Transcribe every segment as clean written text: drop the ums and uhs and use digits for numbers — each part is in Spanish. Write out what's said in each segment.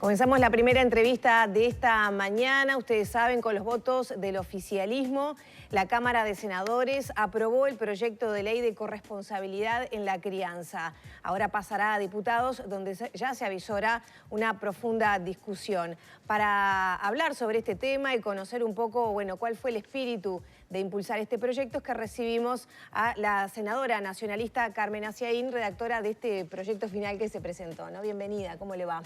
Comenzamos la primera entrevista de esta mañana. Ustedes saben, con los votos del oficialismo, la Cámara de Senadores aprobó el proyecto de ley de corresponsabilidad en la crianza. Ahora pasará a diputados, donde ya se avisora una profunda discusión. Para hablar sobre este tema y conocer un poco, bueno, cuál fue el espíritu de impulsar este proyecto, es que recibimos a la senadora nacionalista Carmen Aciaín, redactora de este proyecto final que se presentó, ¿no? Bienvenida, ¿cómo le va?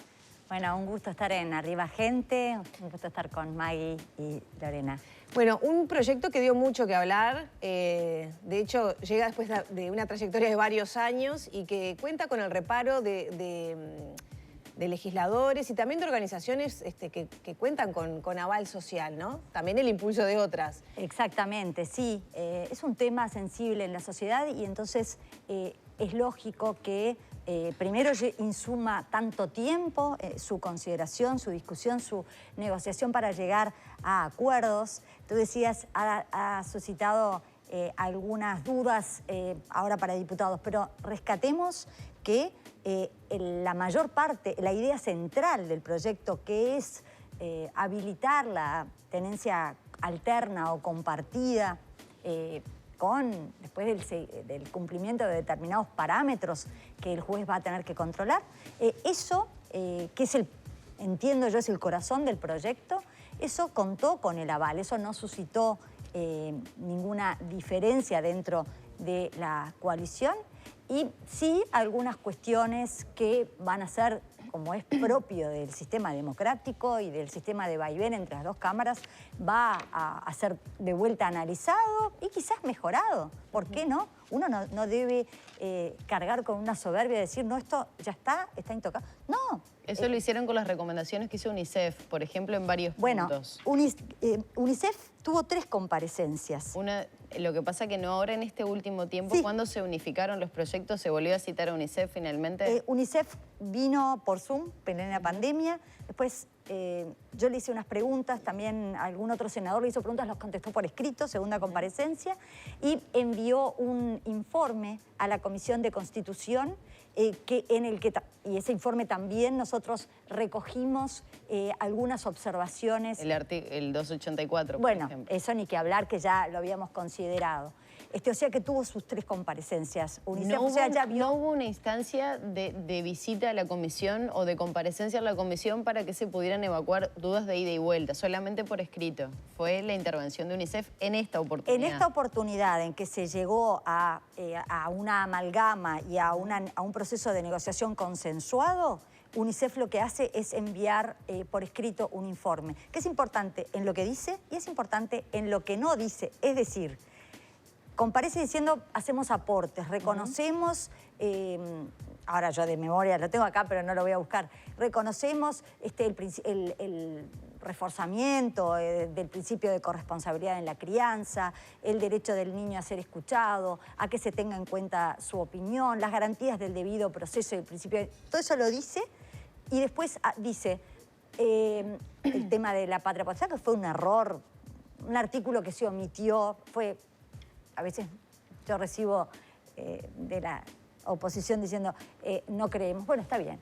Bueno, un gusto estar en Arriba Gente, un gusto estar con Maggie y Lorena. Bueno, un proyecto que dio mucho que hablar, de hecho llega después de una trayectoria de varios años y que cuenta con el reparo de legisladores y también de organizaciones que cuentan con aval social, ¿no? También el impulso de otras. Exactamente, sí. Es un tema sensible en la sociedad y entonces es lógico que primero insuma tanto tiempo su consideración, su discusión, su negociación para llegar a acuerdos. Tú decías, ha suscitado algunas dudas ahora para diputados, pero rescatemos que la mayor parte, la idea central del proyecto, que es habilitar la tenencia alterna o compartida después del cumplimiento de determinados parámetros que el juez va a tener que controlar. Eso, que es entiendo yo, es el corazón del proyecto, eso contó con el aval, eso no suscitó ninguna diferencia dentro de la coalición y sí algunas cuestiones que van a ser, como es propio del sistema democrático y del sistema de vaivén entre las dos cámaras, va a ser de vuelta analizado y quizás mejorado. ¿Por qué no? Uno no debe cargar con una soberbia y decir, no, esto ya está intocado. No. Eso lo hicieron con las recomendaciones que hizo UNICEF, por ejemplo, en varios puntos. Bueno, UNICEF tuvo 3 comparecencias. Lo que pasa que no ahora en este último tiempo, sí. Cuando se unificaron los proyectos, ¿se volvió a citar a UNICEF finalmente? UNICEF vino por Zoom en la pandemia. Después yo le hice unas preguntas, también algún otro senador le hizo preguntas, los contestó por escrito, segunda comparecencia, y envió un informe a la Comisión de Constitución, y ese informe también nosotros recogimos algunas observaciones. El 284, bueno, por ejemplo. Eso ni que hablar, que ya lo habíamos considerado. O sea que tuvo sus 3 comparecencias. UNICEF, ¿No hubo una instancia de visita a la comisión o de comparecencia a la comisión para que se pudieran evacuar dudas de ida y vuelta? Solamente por escrito. Fue la intervención de UNICEF en esta oportunidad. En esta oportunidad en que se llegó a una amalgama y a un proceso de negociación consensuado, UNICEF lo que hace es enviar por escrito un informe, que es importante en lo que dice y es importante en lo que no dice. Es decir, comparece diciendo, hacemos aportes, reconocemos, ahora yo de memoria lo tengo acá, pero no lo voy a buscar, reconocemos el reforzamiento del principio de corresponsabilidad en la crianza, el derecho del niño a ser escuchado, a que se tenga en cuenta su opinión, las garantías del debido proceso y el principio, todo eso lo dice, y después dice el tema de la patria potestad, que fue un error, un artículo que se omitió, a veces yo recibo de la oposición diciendo, no creemos. Bueno, está bien.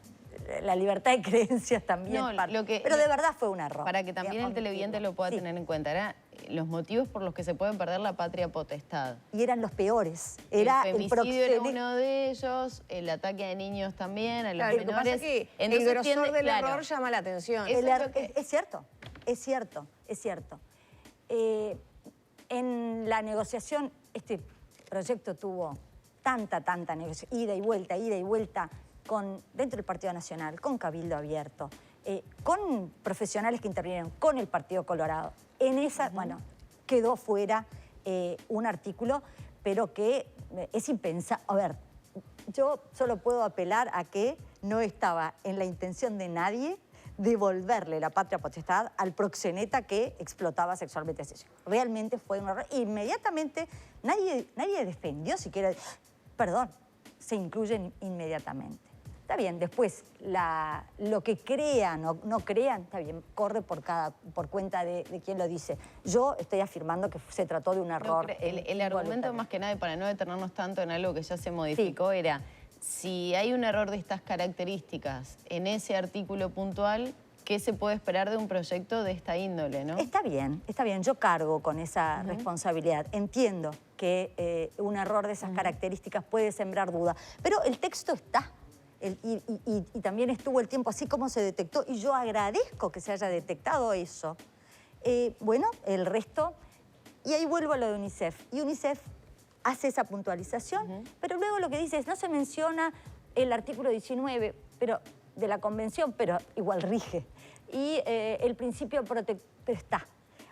La libertad de creencias también. No, pero de verdad fue un error. Para que también el televidente lo pueda tener en cuenta. Eran los motivos por los que se puede perder la patria potestad. Y eran los peores. El femicidio era uno de ellos, el ataque a niños también, a los menores. Lo que pasa es que el grosor del error llama la atención. Es cierto, es cierto, es cierto. En la negociación, este proyecto tuvo tanta negociación, ida y vuelta, dentro del Partido Nacional, con Cabildo Abierto, con profesionales que intervinieron, con el Partido Colorado. En esa, bueno, quedó fuera un artículo, pero que es impensable. A ver, yo solo puedo apelar a que no estaba en la intención de nadie devolverle la patria potestad al proxeneta que explotaba sexualmente a ese chico. Realmente fue un error. Inmediatamente, nadie defendió siquiera. Perdón, se incluyen inmediatamente. Está bien, después lo que crean o no crean, está bien, corre por cuenta de quien lo dice. Yo estoy afirmando que se trató de un error. El argumento, más que nada, para no detenernos tanto en algo que ya se modificó, era si hay un error de estas características en ese artículo puntual, qué se puede esperar de un proyecto de esta índole, ¿no? Está bien, yo cargo con esa responsabilidad. Entiendo que un error de esas características puede sembrar duda, pero el texto está. Y también estuvo el tiempo así como se detectó, y yo agradezco que se haya detectado eso. Bueno, el resto, y ahí vuelvo a lo de UNICEF. Y UNICEF hace esa puntualización, pero luego lo que dice es, no se menciona el artículo 19 de la Convención, pero igual rige. Y el principio protector está.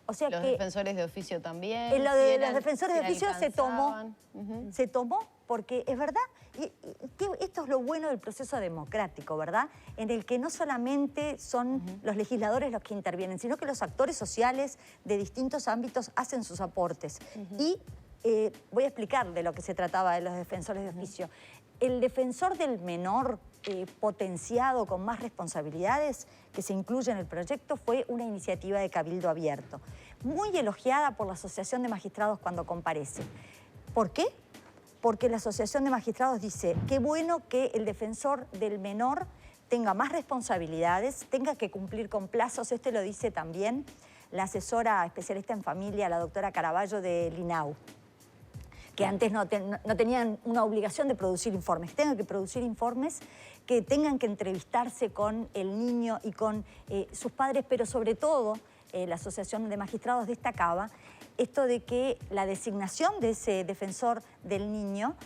O sea los defensores de oficio también. Lo de los defensores de oficio se tomó porque es verdad, y esto es lo bueno del proceso democrático, ¿verdad? En el que no solamente son los legisladores los que intervienen, sino que los actores sociales de distintos ámbitos hacen sus aportes. Y voy a explicar de lo que se trataba de los defensores de oficio. El defensor del menor potenciado con más responsabilidades que se incluye en el proyecto fue una iniciativa de Cabildo Abierto, muy elogiada por la Asociación de Magistrados cuando comparece. ¿Por qué? Porque la Asociación de Magistrados dice, qué bueno que el defensor del menor tenga más responsabilidades, tenga que cumplir con plazos. Este lo dice también la asesora especialista en familia, la doctora Caraballo del INAU, que antes no tenían una obligación de producir informes, que tengan que producir informes, que tengan que entrevistarse con el niño y con sus padres, pero sobre todo la Asociación de Magistrados destacaba esto de que la designación de ese defensor del niño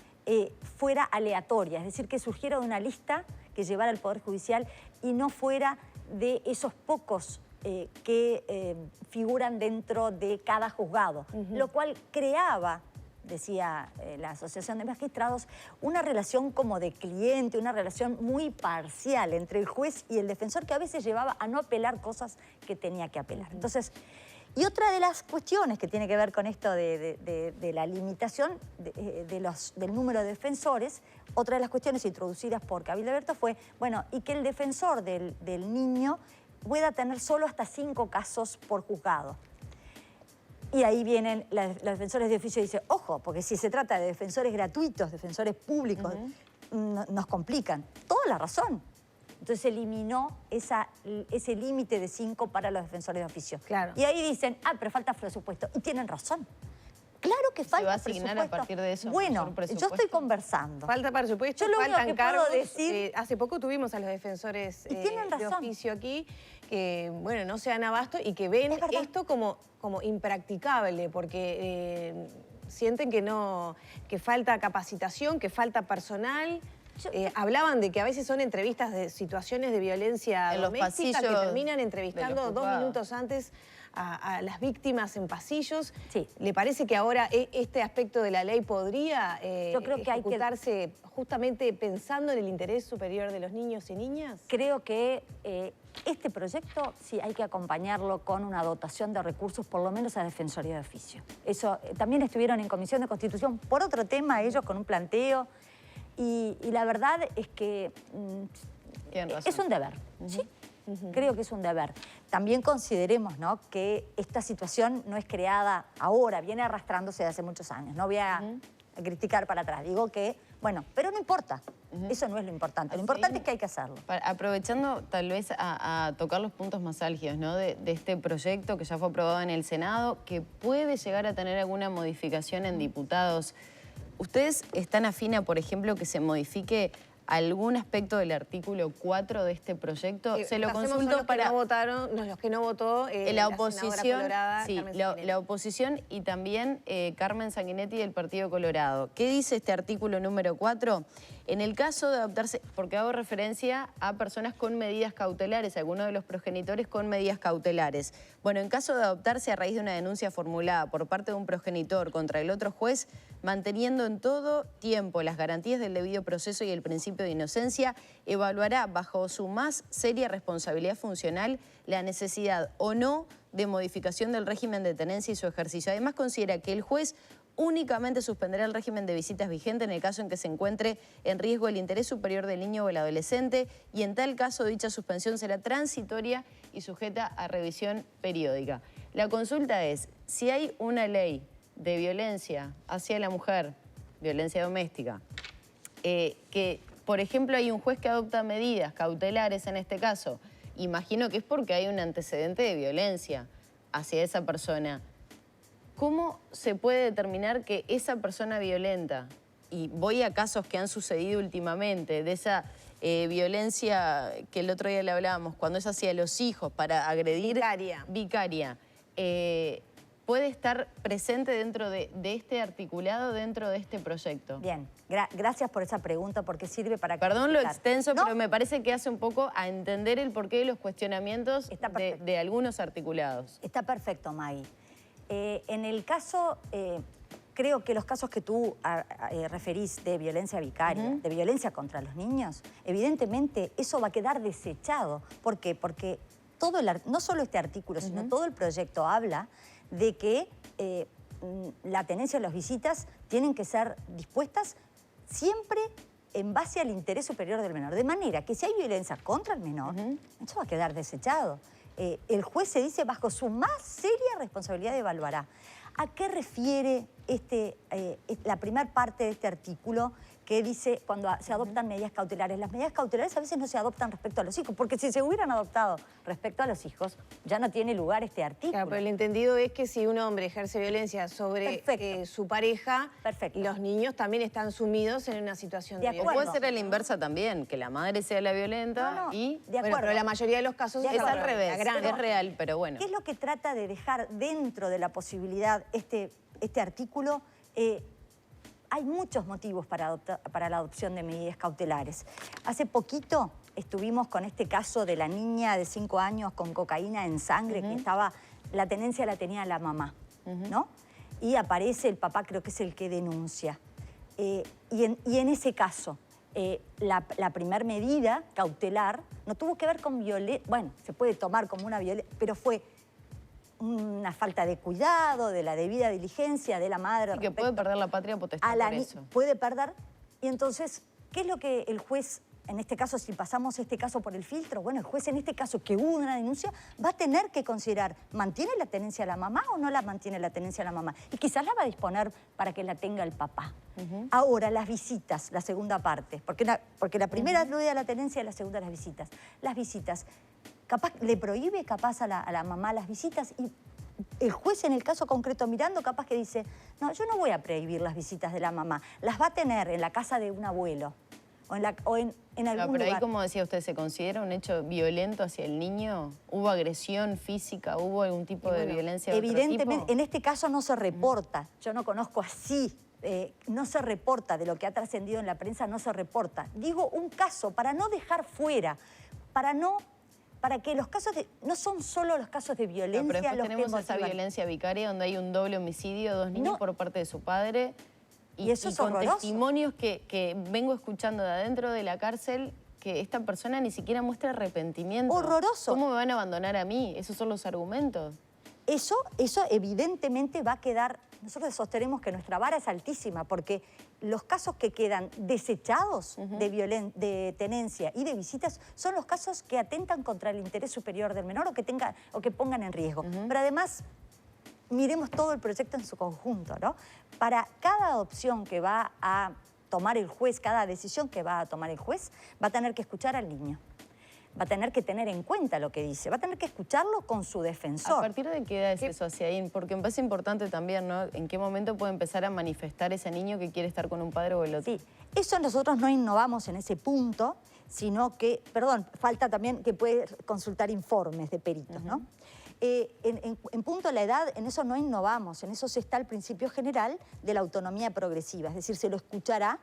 fuera aleatoria, es decir, que surgiera de una lista que llevara el Poder Judicial y no fuera de esos pocos que figuran dentro de cada juzgado, lo cual creaba, decía la Asociación de Magistrados, una relación como de cliente, una relación muy parcial entre el juez y el defensor, que a veces llevaba a no apelar cosas que tenía que apelar. Entonces, y otra de las cuestiones que tiene que ver con esto de la limitación del número de defensores, otra de las cuestiones introducidas por Cabildo Abierto fue, bueno, y que el defensor del niño pueda tener solo hasta 5 casos por juzgado. Y ahí vienen los defensores de oficio y dicen, ojo, porque si se trata de defensores gratuitos, defensores públicos, nos complican. Toda la razón. Entonces se eliminó ese límite de 5 para los defensores de oficio. Claro. Y ahí dicen, pero falta presupuesto. Y tienen razón. Claro que falta presupuesto. ¿Se va a asignar a partir de eso? Bueno, yo estoy conversando. Falta presupuesto, yo lo faltan único que cargos. puedo decir... Hace poco tuvimos a los defensores de oficio aquí, que bueno, no se dan abasto y que ven esto como impracticable, porque sienten que falta capacitación, que falta personal. Hablaban de que a veces son entrevistas de situaciones de violencia doméstica que terminan entrevistando 2 minutos antes a las víctimas en pasillos. Sí. ¿Le parece que ahora este aspecto de la ley podría Yo creo que ejecutarse justamente pensando en el interés superior de los niños y niñas? Creo que este proyecto sí hay que acompañarlo con una dotación de recursos, por lo menos a Defensoría de Oficio. Eso también estuvieron en Comisión de Constitución por otro tema, ellos con un planteo. Y la verdad es que es un deber, ¿sí? Creo que es un deber. También consideremos, ¿no?, que esta situación no es creada ahora, viene arrastrándose de hace muchos años. No voy a criticar para atrás, digo que, bueno, pero no importa. Eso no es lo importante. Lo importante es que hay que hacerlo. Aprovechando tal vez a tocar los puntos más álgidos, ¿no?, de este proyecto que ya fue aprobado en el Senado, que puede llegar a tener alguna modificación en diputados. ¿Ustedes están afines, por ejemplo, que se modifique algún aspecto del artículo 4 de este proyecto? Se lo consulto para... los que no votó la oposición, colorada, sí, la oposición y también Carmen Sanguinetti del Partido Colorado. ¿Qué dice este artículo número 4? En el caso de adoptarse, porque hago referencia a personas con medidas cautelares, algunos de los progenitores con medidas cautelares. Bueno, en caso de adoptarse a raíz de una denuncia formulada por parte de un progenitor contra el otro juez, manteniendo en todo tiempo las garantías del debido proceso y el principio de inocencia, evaluará bajo su más seria responsabilidad funcional la necesidad o no de modificación del régimen de tenencia y su ejercicio. Además, considera que el juez únicamente suspenderá el régimen de visitas vigente en el caso en que se encuentre en riesgo el interés superior del niño o el adolescente, y en tal caso dicha suspensión será transitoria y sujeta a revisión periódica. La consulta es, si hay una ley de violencia hacia la mujer, violencia doméstica, que, por ejemplo, hay un juez que adopta medidas cautelares en este caso, imagino que es porque hay un antecedente de violencia hacia esa persona. ¿Cómo se puede determinar que esa persona violenta, y voy a casos que han sucedido últimamente, de esa violencia que el otro día le hablábamos, cuando es hacia los hijos para agredir... Vicaria. ¿Puede estar presente dentro de este articulado, dentro de este proyecto? Bien, gracias por esa pregunta porque sirve para... Perdón lo extenso, ¿no? Pero me parece que hace un poco a entender el porqué de los cuestionamientos de algunos articulados. Está perfecto, Maggie. En el caso, creo que los casos que tú referís de violencia vicaria, de violencia contra los niños, evidentemente eso va a quedar desechado. ¿Por qué? Porque no solo este artículo, sino todo el proyecto habla de que la tenencia de las visitas tienen que ser dispuestas siempre en base al interés superior del menor. De manera que si hay violencia contra el menor, eso va a quedar desechado. El juez, se dice, bajo su más seria responsabilidad evaluará. ¿A qué refiere la primera parte de este artículo que dice cuando se adoptan medidas cautelares? Las medidas cautelares a veces no se adoptan respecto a los hijos, porque si se hubieran adoptado respecto a los hijos, ya no tiene lugar este artículo. Claro, pero el entendido es que si un hombre ejerce violencia sobre su pareja, los niños también están sumidos en una situación de violencia. Puede ser a la inversa también, que la madre sea la violenta y... De acuerdo. Bueno, pero la mayoría de los casos es al revés, es real, pero bueno. ¿Qué es lo que trata de dejar dentro de la posibilidad este artículo? Hay muchos motivos para la adopción de medidas cautelares. Hace poquito estuvimos con este caso de la niña de 5 años con cocaína en sangre, que la tenencia la tenía la mamá, ¿no? Y aparece el papá, creo que es el que denuncia. Y en ese caso, la primer medida cautelar no tuvo que ver con violencia, bueno, se puede tomar como una violencia, pero fue una falta de cuidado, de la debida diligencia de la madre. Y que puede perder la patria potestad por eso. Puede perder. Y entonces, ¿qué es lo que el juez, en este caso, si pasamos este caso por el filtro? Bueno, el juez en este caso, que hubo una denuncia, va a tener que considerar, ¿mantiene la tenencia la mamá o no la mantiene la tenencia la mamá? Y quizás la va a disponer para que la tenga el papá. Ahora, las visitas, la segunda parte, porque la primera es lo de la tenencia y la segunda las visitas. Las visitas, capaz le prohíbe capaz a la mamá las visitas y el juez en el caso concreto mirando capaz que dice, no, yo no voy a prohibir las visitas de la mamá, las va a tener en la casa de un abuelo o en algún pero lugar. ahí, como decía usted, ¿se considera un hecho violento hacia el niño? ¿Hubo agresión física? ¿Hubo algún tipo de violencia de otro tipo? Evidentemente, en este caso no se reporta, yo no conozco así, no se reporta de lo que ha trascendido en la prensa, no se reporta. Digo un caso para no dejar fuera, para que los casos no son solo los casos de violencia. Pero después los tenemos que esa violencia vicaria donde hay un doble homicidio, 2 niños por parte de su padre. Y eso es con horroroso. Testimonios que vengo escuchando de adentro de la cárcel, que esta persona ni siquiera muestra arrepentimiento. Horroroso. ¿Cómo me van a abandonar a mí? ¿Esos son los argumentos? Eso evidentemente va a quedar... Nosotros sostenemos que nuestra vara es altísima porque los casos que quedan desechados de tenencia y de visitas son los casos que atentan contra el interés superior del menor o que pongan en riesgo. Pero además, miremos todo el proyecto en su conjunto, ¿no? Para cada adopción que va a tomar el juez, cada decisión que va a tomar el juez, va a tener que escuchar al niño. Va a tener que tener en cuenta lo que dice, va a tener que escucharlo con su defensor. ¿A partir de qué edad es eso, Asiaín? Porque me parece importante también, ¿no? ¿En qué momento puede empezar a manifestar ese niño que quiere estar con un padre o el otro? Sí, eso nosotros no innovamos en ese punto, sino que, perdón, falta también que puede consultar informes de peritos, ¿no? En punto a la edad, en eso no innovamos, en eso se está el principio general de la autonomía progresiva, es decir, se lo escuchará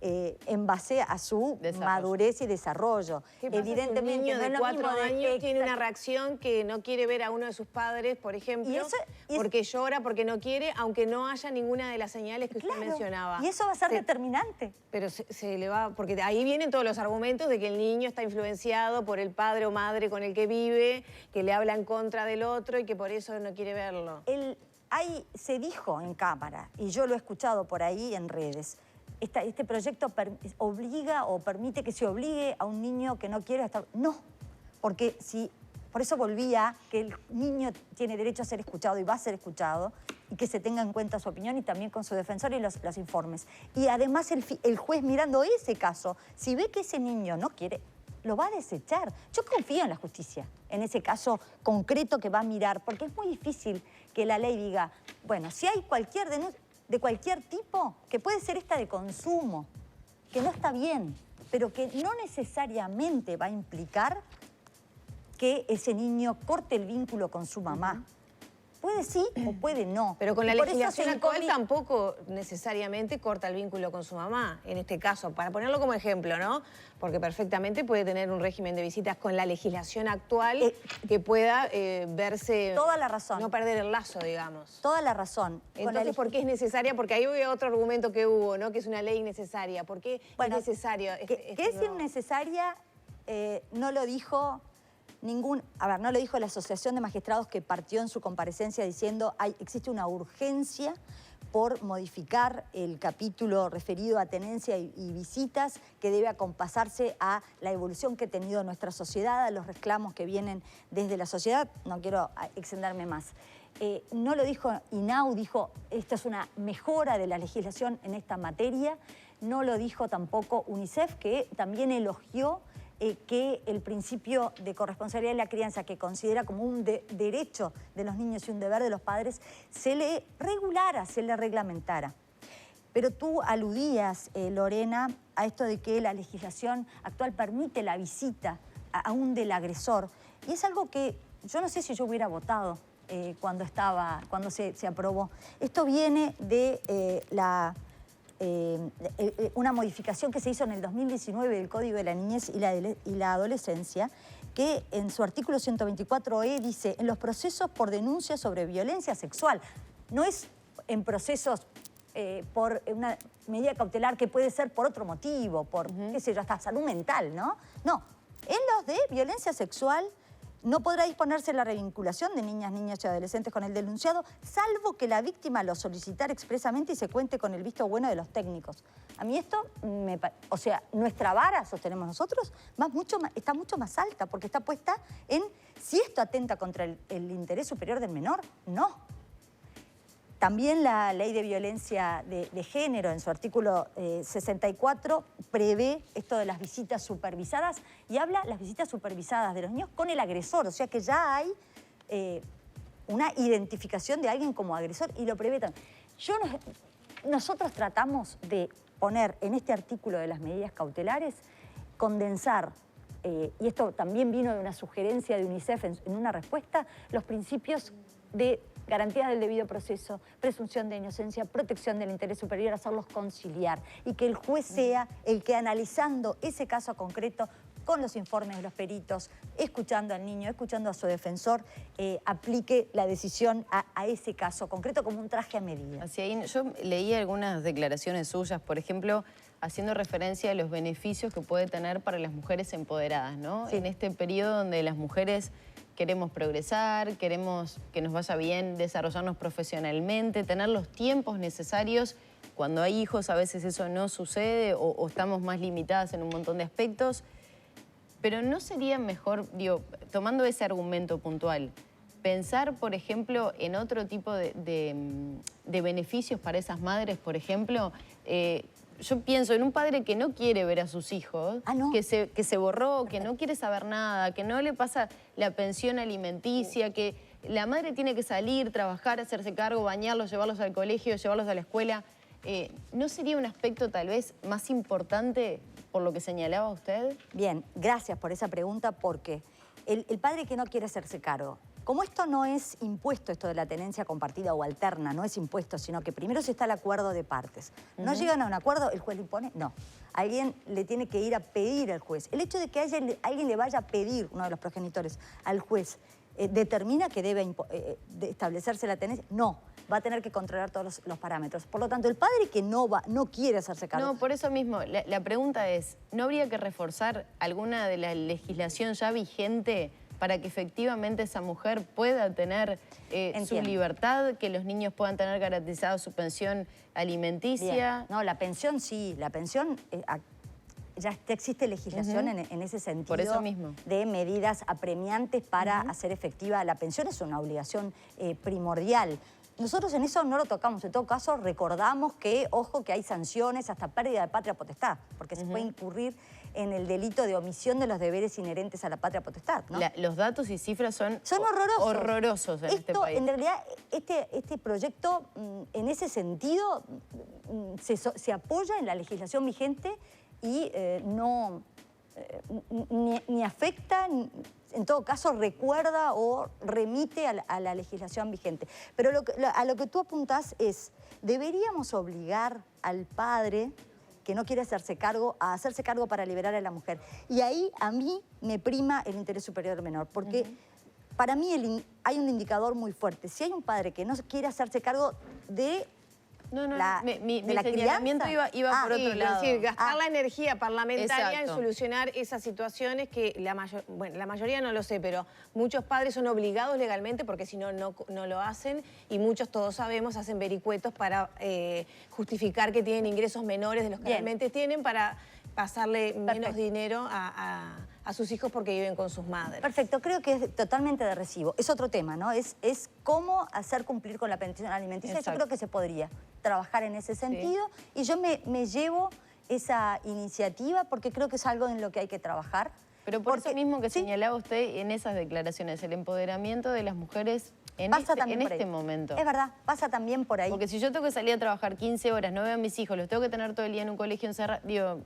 en base a su madurez y desarrollo. Evidentemente, un niño de 4 años tiene una reacción que no quiere ver a uno de sus padres, por ejemplo, porque llora, porque no quiere, aunque no haya ninguna de las señales que usted mencionaba. Y eso va a ser determinante. Pero se le va, porque ahí vienen todos los argumentos de que el niño está influenciado por el padre o madre con el que vive, que le habla en contra del otro y que por eso no quiere verlo. Se dijo en cámara, y yo lo he escuchado por ahí en redes, este proyecto obliga o permite que se obligue a un niño que no quiere estar... No, porque por eso volvía que el niño tiene derecho a ser escuchado y va a ser escuchado y que se tenga en cuenta su opinión y también con su defensor y los informes. Y además el juez mirando ese caso, si ve que ese niño no quiere, lo va a desechar. Yo confío en la justicia, en ese caso concreto que va a mirar, porque es muy difícil que la ley diga, bueno, si hay cualquier denuncia de cualquier tipo, que puede ser esta de consumo, que no está bien, pero que no necesariamente va a implicar que ese niño corte el vínculo con su mamá. Puede sí o puede no. Pero con la legislación actual tampoco necesariamente corta el vínculo con su mamá, en este caso, para ponerlo como ejemplo, ¿no? Porque perfectamente puede tener un régimen de visitas con la legislación actual que pueda verse... Toda la razón. No perder el lazo, digamos. Toda la razón. Entonces, ¿por qué es necesaria? Porque ahí hubo otro argumento que hubo, ¿no? Que es una ley innecesaria. ¿Por qué es necesario? Que es innecesaria, no lo dijo... no lo dijo la Asociación de Magistrados, que partió en su comparecencia diciendo existe una urgencia por modificar el capítulo referido a tenencia y visitas, que debe acompasarse a la evolución que ha tenido nuestra sociedad, a los reclamos que vienen desde la sociedad. No quiero extenderme más. No lo dijo INAU, dijo esto es una mejora de la legislación en esta materia. No lo dijo tampoco UNICEF, que también elogió que el principio de corresponsabilidad de la crianza, que considera como un derecho de los niños y un deber de los padres, se le regulara, se le reglamentara. Pero tú aludías, Lorena, a esto de que la legislación actual permite la visita aún del agresor. Y es algo que yo no sé si yo hubiera votado cuando se aprobó. Esto viene de una modificación que se hizo en el 2019 del Código de la Niñez y la Adolescencia, que en su artículo 124E dice, en los procesos por denuncia sobre violencia sexual, no es en procesos por una medida cautelar que puede ser por otro motivo, por, qué sé yo, hasta salud mental, ¿no? No, en los de violencia sexual no podrá disponerse la revinculación de niñas, niños y adolescentes con el denunciado, salvo que la víctima lo solicitara expresamente y se cuente con el visto bueno de los técnicos. A mí esto, o sea, nuestra vara, sostenemos nosotros, está mucho más alta, porque está puesta en si esto atenta contra el interés superior del menor, no. También la Ley de Violencia de Género, en su artículo 64, prevé esto de las visitas supervisadas y habla de las visitas supervisadas de los niños con el agresor, o sea que ya hay una identificación de alguien como agresor y lo prevé también. Nosotros tratamos de poner en este artículo de las medidas cautelares, condensar, y esto también vino de una sugerencia de UNICEF en una respuesta, los principios de garantías del debido proceso, presunción de inocencia, protección del interés superior, hacerlos conciliar y que el juez sea el que, analizando ese caso concreto con los informes de los peritos, escuchando al niño, escuchando a su defensor, aplique la decisión a ese caso concreto como un traje a medida. Así ahí, yo leí algunas declaraciones suyas, por ejemplo, haciendo referencia a los beneficios que puede tener para las mujeres empoderadas, ¿no? Sí. En este periodo donde las mujeres queremos progresar, queremos que nos vaya bien, desarrollarnos profesionalmente, tener los tiempos necesarios. Cuando hay hijos a veces eso no sucede o estamos más limitadas en un montón de aspectos. Pero ¿no sería mejor, digo, tomando ese argumento puntual, pensar, por ejemplo, en otro tipo de beneficios para esas madres, por ejemplo? Yo pienso en un padre que no quiere ver a sus hijos, ¿no? que se borró, que no quiere saber nada, que no le pasa la pensión alimenticia, que la madre tiene que salir, trabajar, hacerse cargo, bañarlos, llevarlos al colegio, llevarlos a la escuela. ¿No sería un aspecto tal vez más importante por lo que señalaba usted? Bien, gracias por esa pregunta, porque el padre que no quiere hacerse cargo, como esto no es impuesto, esto de la tenencia compartida o alterna, no es impuesto, sino que primero se está el acuerdo de partes. No llegan a un acuerdo, ¿el juez le impone? No. Alguien le tiene que ir a pedir al juez. El hecho de que alguien le vaya a pedir, uno de los progenitores, al juez, ¿determina que debe establecerse la tenencia? No. Va a tener que controlar todos los parámetros. Por lo tanto, el padre que no quiere hacerse cargo... No, por eso mismo, la pregunta es, ¿no habría que reforzar alguna de la legislación ya vigente para que efectivamente esa mujer pueda tener su libertad, que los niños puedan tener garantizada su pensión alimenticia? Bien. No, la pensión sí, la pensión... Ya existe legislación en ese sentido. Por eso mismo. De medidas apremiantes para hacer efectiva la pensión. Es una obligación primordial. nosotros en eso no lo tocamos. En todo caso, recordamos que, ojo, que hay sanciones hasta pérdida de patria potestad, porque se puede incurrir en el delito de omisión de los deberes inherentes a la patria potestad, ¿no? Los datos y cifras son horrorosos. Horrorosos en este país. En realidad, este proyecto, en ese sentido, se apoya en la legislación vigente y ni afecta, en todo caso recuerda o remite a la legislación vigente. Pero a lo que tú apuntás es, deberíamos obligar al padre que no quiere hacerse cargo, a hacerse cargo para liberar a la mujer. Y ahí a mí me prima el interés superior del menor, porque para mí hay un indicador muy fuerte. Si hay un padre que no quiere hacerse cargo de mi señalamiento iba por otro lado. Es decir, gastar la energía parlamentaria en Exacto. solucionar esas situaciones que la mayoría no lo sé, pero muchos padres son obligados legalmente porque si no, no lo hacen y muchos, todos sabemos, hacen vericuetos para justificar que tienen ingresos menores de los que realmente tienen para pasarle menos dinero a sus hijos porque viven con sus madres. Perfecto, creo que es totalmente de recibo. Es otro tema, ¿no? Es cómo hacer cumplir con la pensión alimenticia. Exacto. Yo creo que se podría trabajar en ese sentido y yo me llevo esa iniciativa porque creo que es algo en lo que hay que trabajar. Pero por eso mismo que señalaba usted en esas declaraciones, el empoderamiento de las mujeres en este momento. Es verdad, pasa también por ahí. Porque si yo tengo que salir a trabajar 15 horas, no veo a mis hijos, los tengo que tener todo el día en un colegio encerrado, digo,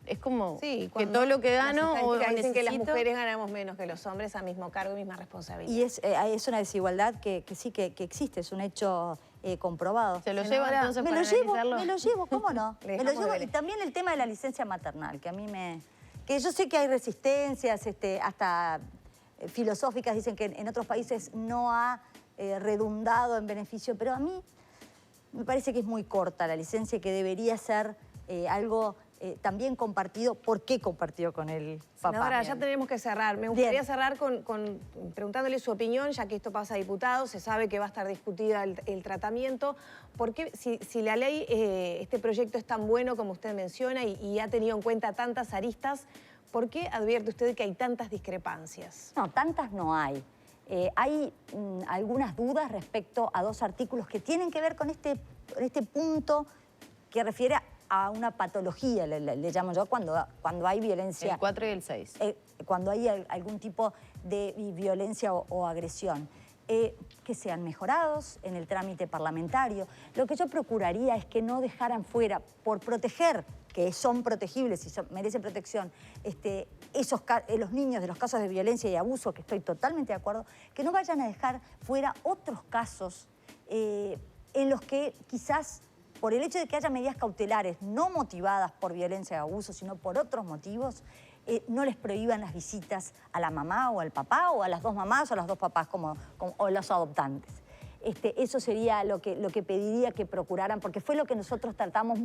es como que todo lo que gano o dicen que las mujeres ganamos menos que los hombres a mismo cargo y misma responsabilidad. Y es una desigualdad que sí que existe, es un hecho comprobado. ¿Se lo lleva entonces para analizarlo? Me lo llevo, ¿cómo no? Me lo llevo. Y también el tema de la licencia maternal, que a mí que yo sé que hay resistencias hasta filosóficas, dicen que en otros países no ha redundado en beneficio, pero a mí me parece que es muy corta la licencia y que debería ser algo también compartido. ¿Por qué compartido con el papá? Ahora ya tenemos que cerrar. Me gustaría cerrar preguntándole su opinión, ya que esto pasa a diputados, se sabe que va a estar discutida el tratamiento. ¿Por qué, si la ley, este proyecto es tan bueno como usted menciona y ha tenido en cuenta tantas aristas, por qué advierte usted que hay tantas discrepancias? No, tantas no hay. Hay algunas dudas respecto a dos artículos que tienen que ver con este punto que refiere a una patología, le llamo yo, cuando hay violencia. El 4 y el 6. Cuando hay algún tipo de violencia o agresión. Que sean mejorados en el trámite parlamentario. Lo que yo procuraría es que no dejaran fuera, por proteger, que son protegibles y merecen protección, los niños de los casos de violencia y abuso, que estoy totalmente de acuerdo, que no vayan a dejar fuera otros casos en los que quizás, por el hecho de que haya medidas cautelares no motivadas por violencia o abuso, sino por otros motivos, no les prohíban las visitas a la mamá o al papá, o a las dos mamás o a los dos papás, o los adoptantes. Eso sería lo que pediría que procuraran, porque fue lo que nosotros tratamos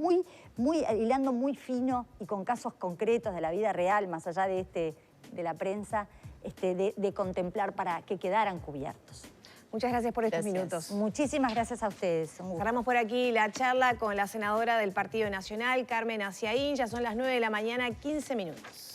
hilando muy fino y con casos concretos de la vida real, más allá de la prensa, de contemplar para que quedaran cubiertos. Muchas gracias por estos minutos. Muchísimas gracias a ustedes. Cerramos por aquí la charla con la senadora del Partido Nacional, Carmen Aciaín. Ya son las 9 de la mañana, 15 minutos.